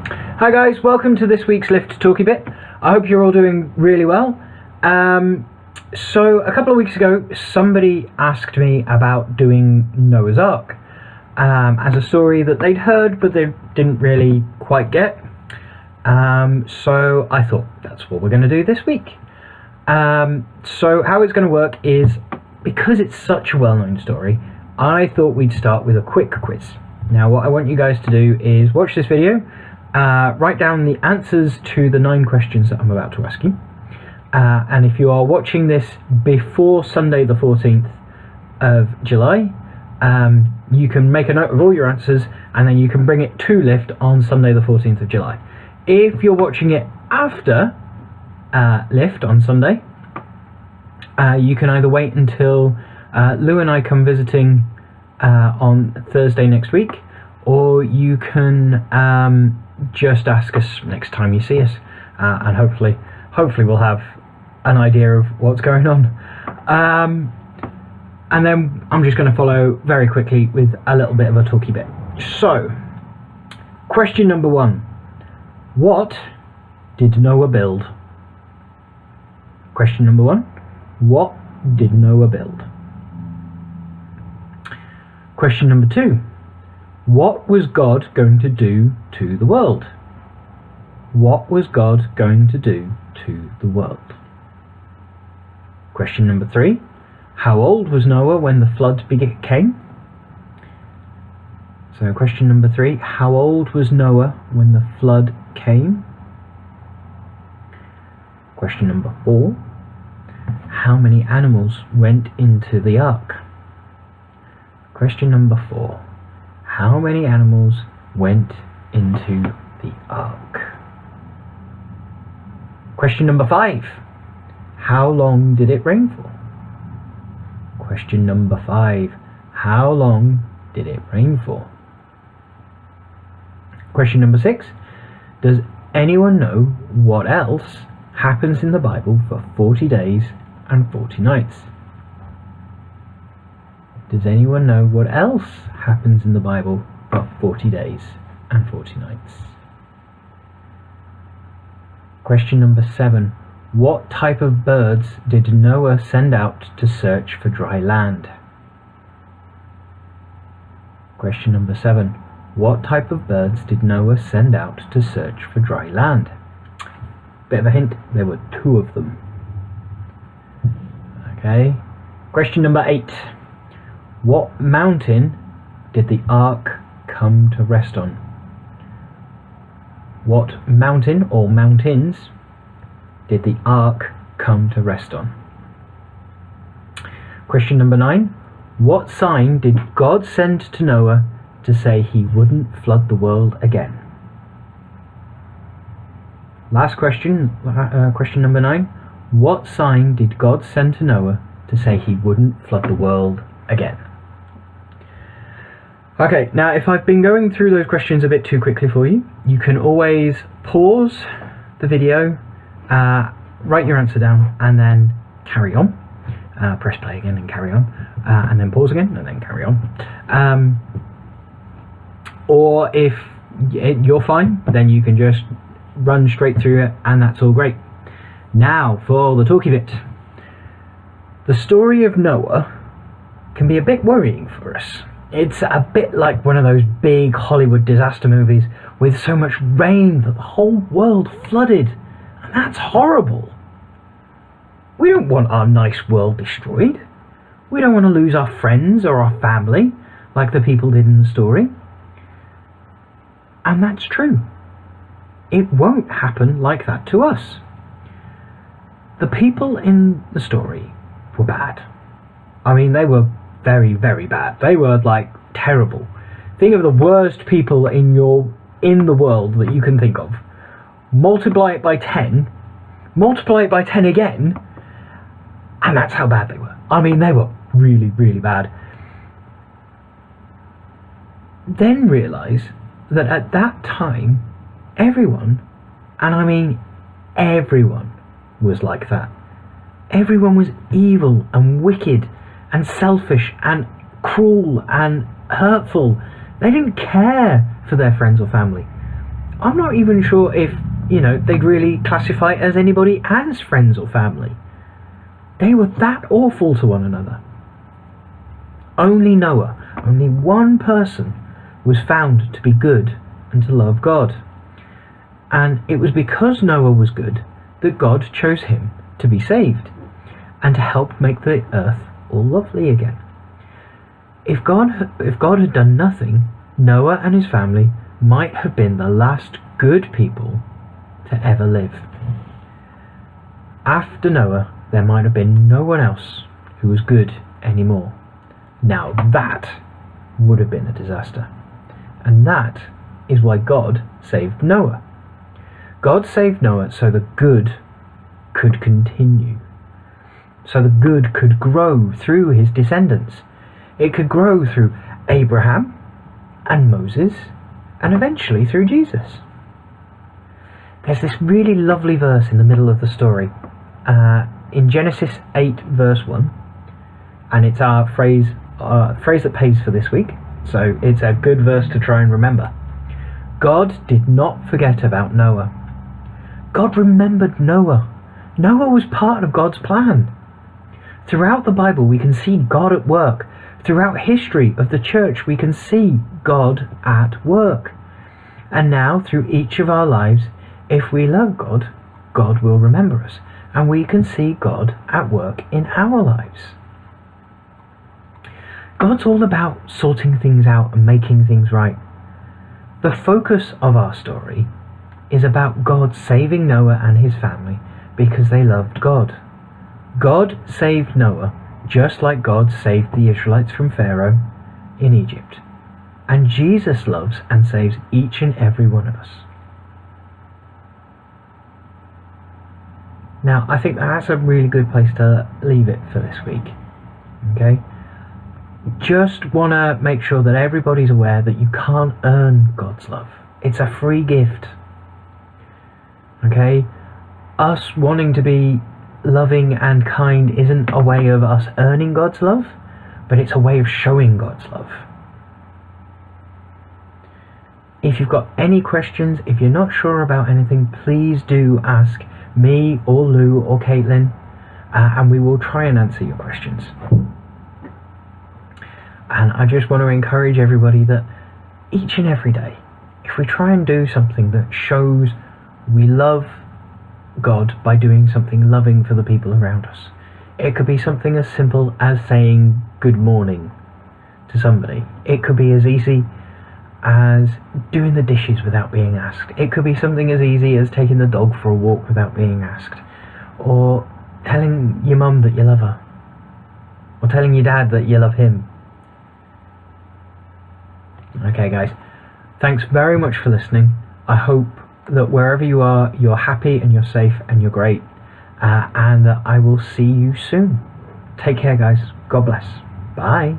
Hi guys, welcome to this week's Lift talky-bit. I hope you're all doing really well. So a couple of weeks ago somebody asked me about doing Noah's Ark as a story that they'd heard but they didn't really quite get. So I thought that's what we're going to do this week. So how it's going to work is, because it's such a well-known story, I thought we'd start with a quick quiz. Now what I want you guys to do is watch this video, write down the answers to the 9 questions that I'm about to ask you, and if you are watching this before Sunday the 14th of July, you can make a note of all your answers and then you can bring it to Lift on Sunday the 14th of July. If you're watching it after Lift on Sunday, you can either wait until Lou and I come visiting on Thursday next week, or you can just ask us next time you see us, and hopefully we'll have an idea of what's going on. And then I'm just going to follow very quickly with a little bit of a talky bit. So, question number 1. What did Noah build? Question number 1. What did Noah build? Question number 2. What was God going to do to the world? What was God going to do to the world? Question number 3. How old was Noah when the flood came? So question number 3. How old was Noah when the flood came? Question number 4. How many animals went into the ark? Question number 4. How many animals went into the ark? Question number 5. How long did it rain for? Question number 5. How long did it rain for? Question number 6. Does anyone know what else happens in the Bible for 40 days and 40 nights? Does anyone know what else happens in the Bible for 40 days and 40 nights? Question number 7. What type of birds did Noah send out to search for dry land? Question number 7. What type of birds did Noah send out to search for dry land? Bit of a hint, there were 2 of them. Okay. Question number 8. What mountain did the ark come to rest on? What mountain or mountains did the ark come to rest on? Question number 9. What sign did God send to Noah to say he wouldn't flood the world again? Last question, question number 9. What sign did God send to Noah to say he wouldn't flood the world again? Okay, now if I've been going through those questions a bit too quickly for you, you can always pause the video, write your answer down, and then carry on. Press play again and carry on, and then pause again and then carry on. Or if you're fine, then you can just run straight through it, and that's all great. Now for the talky bit. The story of Noah can be a bit worrying for us. It's a bit like one of those big Hollywood disaster movies with so much rain that the whole world flooded, and that's horrible. We don't want our nice world destroyed. We don't want to lose our friends or our family like the people did in the story. And that's true. It won't happen like that to us. The people in the story were bad. I mean, they were very, very bad. They were like terrible. Think of the worst people in the world that you can think of. Multiply it by 10, multiply it by 10 again, and that's how bad they were. I mean, they were really, really bad. Then realise that at that time, everyone, and I mean everyone, was like that. Everyone was evil and wicked and selfish and cruel and hurtful. They didn't care for their friends or family. I'm not even sure if, they'd really classify as anybody as friends or family. They were that awful to one another. Only Noah, only one person, was found to be good and to love God. And it was because Noah was good that God chose him to be saved and to help make the earth all lovely again. If God had done nothing, Noah and his family might have been the last good people to ever live. After Noah, there might have been no one else who was good anymore. Now that would have been a disaster. And that is why God saved Noah. God saved Noah so the good could continue. So the good could grow through his descendants. It could grow through Abraham and Moses and eventually through Jesus. There's this really lovely verse in the middle of the story in Genesis 8 verse 1, and it's our phrase that pays for this week, so it's a good verse to try and remember. God did not forget about Noah. God remembered Noah. Noah was part of God's plan. Throughout the Bible we can see God at work. Throughout history of the church we can see God at work. And now through each of our lives, if we love God, God will remember us, and we can see God at work in our lives. God's all about sorting things out and making things right. The focus of our story is about God saving Noah and his family because they loved God. God saved Noah just like God saved the Israelites from Pharaoh in Egypt. And Jesus loves and saves each and every one of us. Now, I think that's a really good place to leave it for this week. Okay? Just want to make sure that everybody's aware that you can't earn God's love. It's a free gift. Okay? Us wanting to be loving and kind isn't a way of us earning God's love, but it's a way of showing God's love. If you've got any questions, if you're not sure about anything, please do ask me or Lou or Caitlin, and we will try and answer your questions. And I just want to encourage everybody that each and every day, if we try and do something that shows we love God by doing something loving for the people around us. It could be something as simple as saying good morning to somebody. It could be as easy as doing the dishes without being asked. It could be something as easy as taking the dog for a walk without being asked. Or telling your mum that you love her. Or telling your dad that you love him. Okay guys, thanks very much for listening. I hope that wherever you are, you're happy and you're safe and you're great. And that I will see you soon. Take care guys. God bless. Bye.